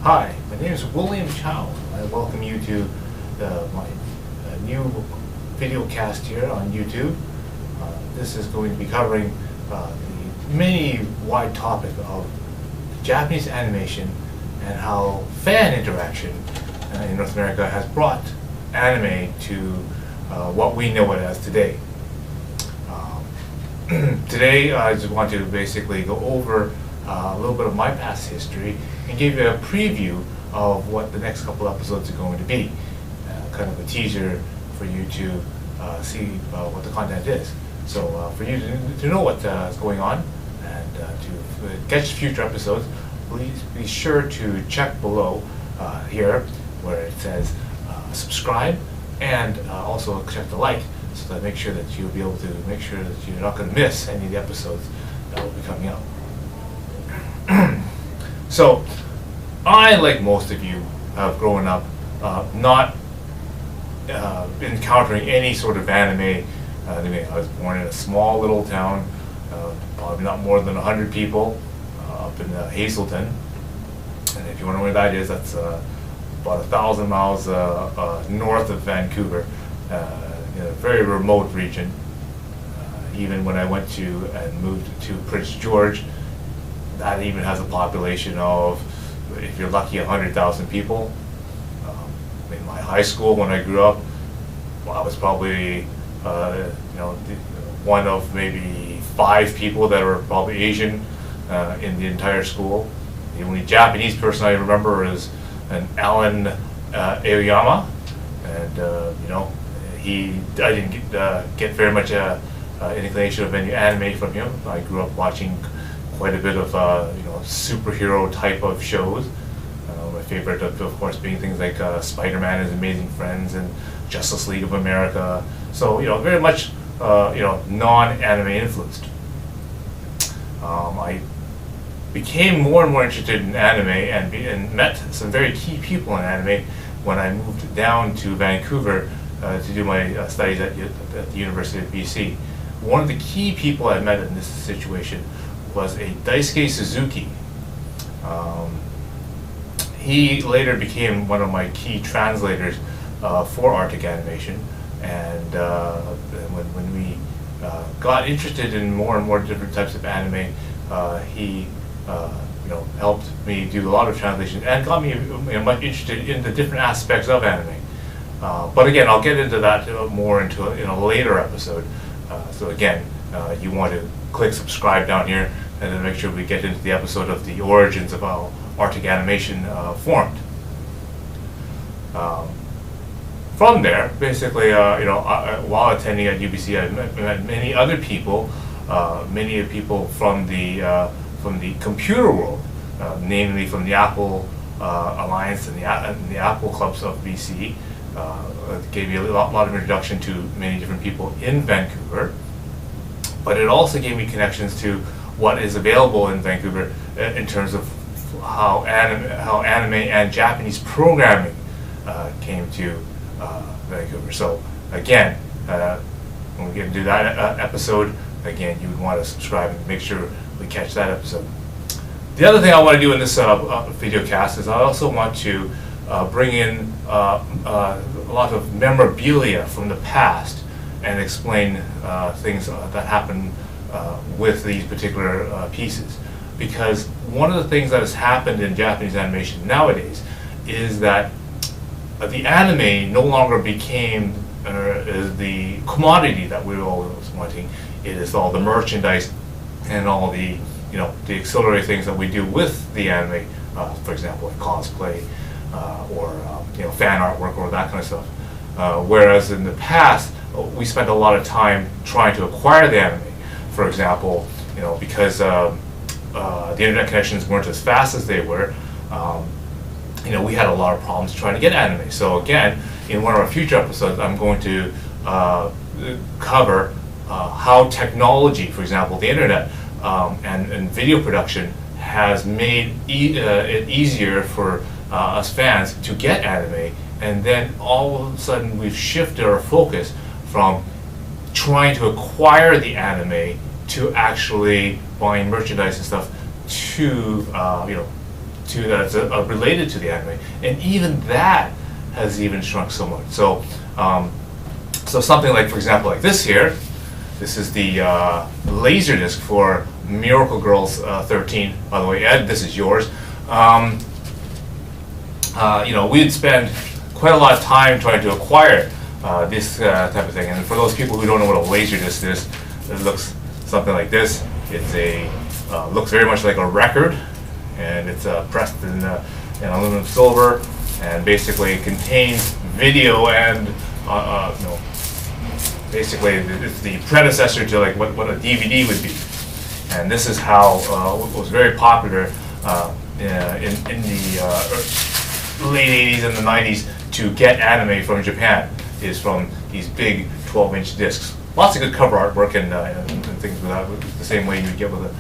Hi, my name is William Chow. I welcome you to my new video cast here on YouTube. This is going to be covering the many wide topic of Japanese animation and how fan interaction in North America has brought anime to what we know it as today. Today I just want to basically go over a little bit of my past history and give you a preview of what the next couple episodes are going to be. Kind of a teaser for you to see what the content is. So for you to know what is going on and to catch future episodes, please be sure to check below here where it says subscribe, and also check the like, so that make sure that you'll be able to make sure that you're not going to miss any of the episodes that will be coming out. So, I, like most of you, have grown up not encountering any sort of anime. I was born in a small little town, probably not more than 100 people, up in Hazelton. And if you wonder where that is, that's about 1,000 miles north of Vancouver, in a very remote region. Even when I went to and moved to Prince George, that even has a population of, if you're lucky, 100,000 people. In my high school, when I grew up, well, I was probably one of maybe 5 people that were probably Asian in the entire school. The only Japanese person I remember is an Alan Aoyama, and I didn't get very much inclination of any anime from him. I grew up watching quite a bit of superhero type of shows. My favorite, of course, being things like Spider-Man and His Amazing Friends and Justice League of America. So very much non-anime influenced. I became more and more interested in anime and met some very key people in anime when I moved down to Vancouver to do my studies at the University of BC. One of the key people I met in this situation was a Daisuke Suzuki. He later became one of my key translators for Arctic animation, and when we got interested in more and more different types of anime, he helped me do a lot of translation and got me much interested in the different aspects of anime. But again, I'll get into that more in a later episode. So again, you want to click subscribe down here, and then make sure we get into the episode of the origins of how Arctic animation formed. From there, basically, while attending at UBC, I met many other people, many people from the computer world, namely from the Apple Alliance and the Apple clubs of BC. It gave me a lot of introduction to many different people in Vancouver, but it also gave me connections to what is available in Vancouver in terms of how anime and Japanese programming came to Vancouver. So again, when we get into that episode, again, you would want to subscribe and make sure we catch that episode. The other thing I want to do in this video cast is I also want to bring in a lot of memorabilia from the past and explain things that happened with these particular pieces. Because one of the things that has happened in Japanese animation nowadays is that the anime no longer became the commodity that we were always wanting. It is all the merchandise and all the the auxiliary things that we do with the anime, for example, like cosplay or fan artwork or that kind of stuff. Whereas in the past, we spent a lot of time trying to acquire the anime. For example, because the internet connections weren't as fast as they were, we had a lot of problems trying to get anime. So again, in one of our future episodes, I'm going to cover how technology, for example, the internet and video production, has made it easier for us fans to get anime, and then all of a sudden we've shifted our focus from trying to acquire the anime to actually buying merchandise and stuff to that's related to the anime, and even that has even shrunk somewhat. So so something like, for example, like this here, this is the Laserdisc for Miracle Girls 13. By the way, Ed, this is yours. We'd spend quite a lot of time trying to acquire this type of thing. And for those people who don't know what a Laserdisc is, it looks something like this. It's looks very much like a record, and it's pressed in aluminum silver, and basically it contains video and basically it's the predecessor to like what a DVD would be. And this is how it was very popular in the late 80s and the 90s to get anime from Japan, is from these big 12-inch discs. Lots of good cover artwork and things with that, the same way you get with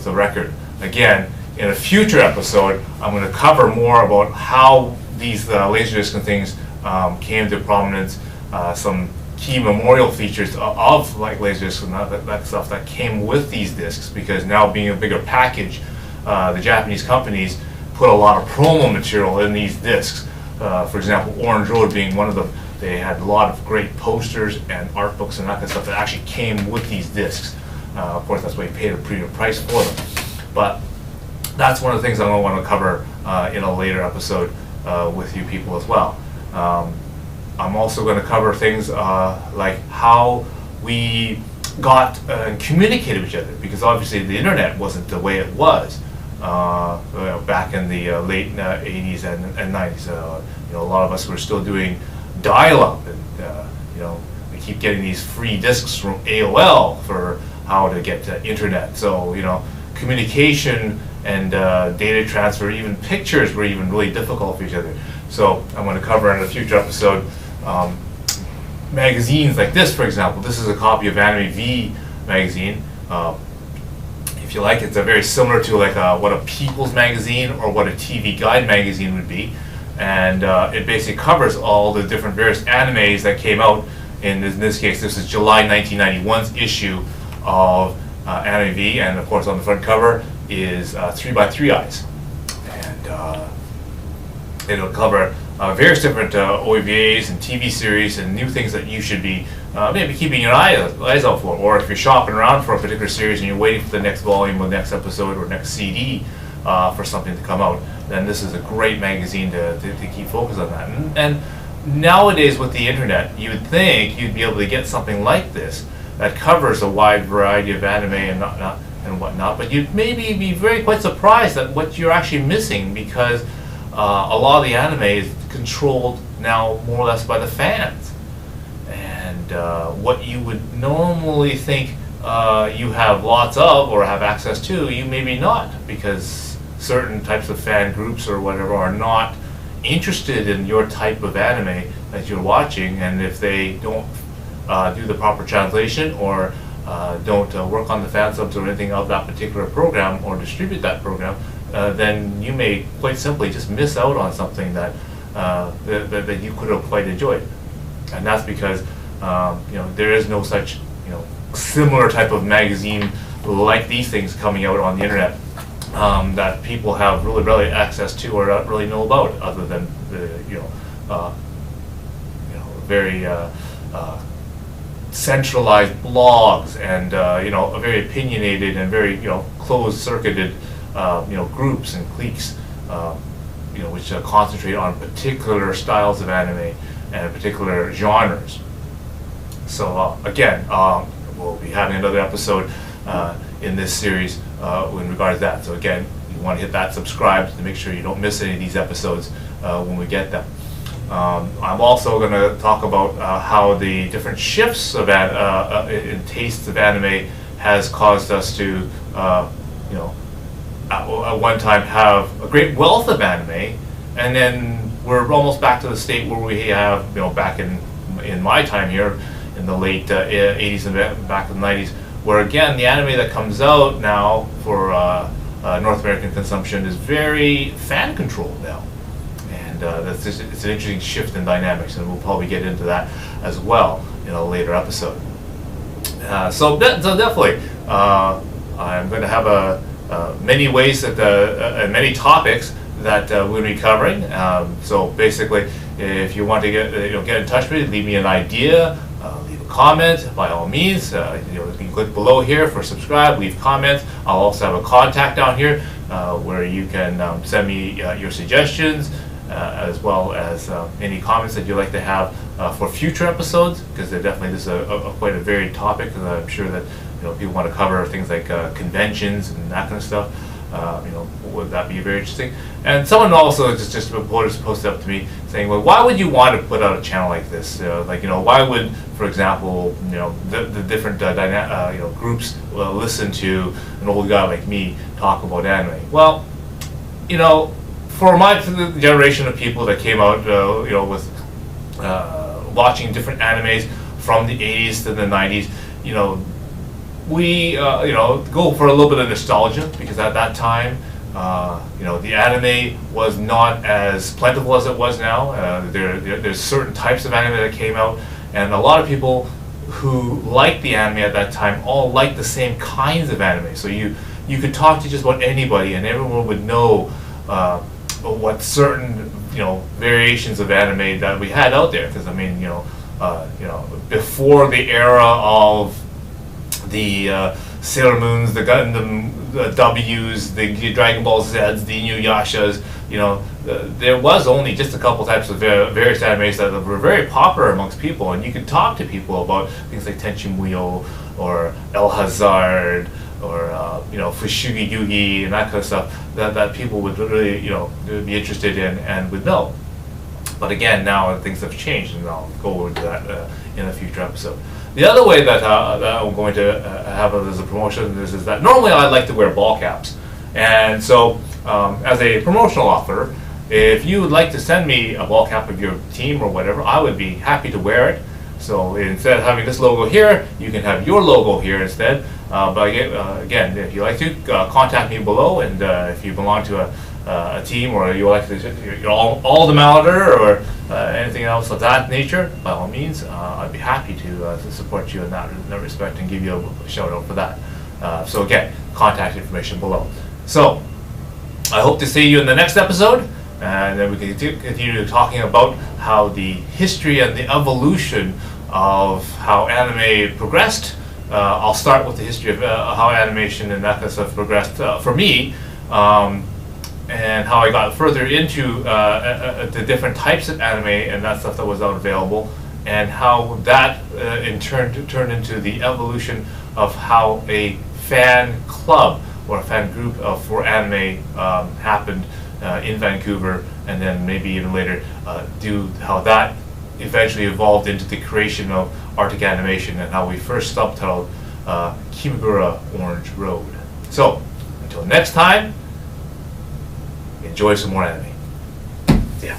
a record. Again, in a future episode, I'm going to cover more about how these Laserdisc and things came to prominence, some key memorial features of like Laserdisc and that stuff that came with these discs, because now being a bigger package, the Japanese companies put a lot of promo material in these discs. For example, Orange Road being one of them, they had a lot of great posters and art books and that kind of stuff that actually came with these discs. Of course, that's why you paid a premium price for them. But that's one of the things I'm going to want to cover in a later episode with you people as well. I'm also going to cover things like how we got and communicated with each other, because obviously the internet wasn't the way it was back in the late 80s and 90s. A lot of us were still doing dial-up, and we keep getting these free discs from AOL for how to get to internet. So communication and data transfer, even pictures, were even really difficult for each other. So I'm going to cover in a future episode magazines like this, for example. This is a copy of Anime V magazine. If you like, it's very similar to like what a People's magazine or what a TV Guide magazine would be, and it basically covers all the different various animes that came out. In this case, this is July 1991's issue of Anime V, and of course on the front cover is 3x3 Eyes, and it'll cover various different OVAs and TV series and new things that you should be maybe keeping your eyes out for. Or if you're shopping around for a particular series and you're waiting for the next volume or next episode or next CD for something to come out, then this is a great magazine to keep focused on that. And nowadays with the internet, you would think you'd be able to get something like this that covers a wide variety of anime and whatnot, but you'd maybe be quite surprised at what you're actually missing, because a lot of the anime is controlled now more or less by the fans. And what you would normally think you have lots of or have access to, you maybe not, because certain types of fan groups or whatever are not interested in your type of anime that you're watching, and if they don't do the proper translation or don't work on the fan subs or anything of that particular program or distribute that program, then you may quite simply just miss out on something that you could have quite enjoyed. And that's because there is no such similar type of magazine like these things coming out on the internet that people have really access to or not really know about, other than the very centralized blogs and very opinionated and very closed-circuited groups and cliques, which concentrate on particular styles of anime and particular genres. So again, we'll be having another episode in this series in regards to that. So again, you want to hit that subscribe to make sure you don't miss any of these episodes when we get them. I'm also going to talk about how the different shifts of in tastes of anime has caused us to, at one time have a great wealth of anime, and then we're almost back to the state where we have, back in my time here in the late 80s and back in the 90s, where again the anime that comes out now for North American consumption is very fan controlled now. It's an interesting shift in dynamics, and we'll probably get into that as well in a later episode. So definitely, I'm going to have many ways that and many topics that we'll be covering. So basically, if you want to get in touch with me, leave me an idea, leave a comment. By all means, you can click below here for subscribe, leave comments. I'll also have a contact down here where you can send me your suggestions, as well as any comments that you'd like to have for future episodes, because this is quite a varied topic, because I'm sure that people want to cover things like conventions and that kind of stuff. Would that be very interesting? And someone also just posted up to me saying, well, why would you want to put out a channel like this? Why would, for example, the different groups listen to an old guy like me talk about anime? Well, for my generation of people that came out, with watching different animes from the 80s to the 90s, we go for a little bit of nostalgia, because at that time, the anime was not as plentiful as it was now. There's certain types of anime that came out, and a lot of people who liked the anime at that time all liked the same kinds of anime. So you could talk to just about anybody, and everyone would know what certain variations of anime that we had out there. Because before the era of the Sailor Moons, the Gundam, the W's, the Dragon Ball Z's, the Inuyashas, there was only just a couple types of various animes that were very popular amongst people, and you could talk to people about things like Tenchi Muyo or El Hazard or Fushigi Yugi and that kind of stuff that people would really be interested in and would know. But again, now things have changed, and I'll go over that in a future episode. The other way that I'm going to have as a promotion is that normally I like to wear ball caps. And so as a promotional offer, if you would like to send me a ball cap of your team or whatever, I would be happy to wear it. So instead of having this logo here, you can have your logo here instead. But again, if you like to, contact me below, and if you belong to a team, or you like to, all the Malader or anything else of that nature, by all means, I'd be happy to support you in that respect and give you a shout out for that. So again, contact information below. So I hope to see you in the next episode, and then we can continue talking about how the history and the evolution of how anime progressed. I'll start with the history of how animation and that kind of stuff progressed for me, and how I got further into the different types of anime and that stuff that was out available, and how that in turn turned into the evolution of how a fan club or a fan group for anime happened in Vancouver, and then maybe even later how that eventually evolved into the creation of Arctic Animation, and how we first subtitled Kimagura Orange Road. So until next time, enjoy some more anime. Yeah.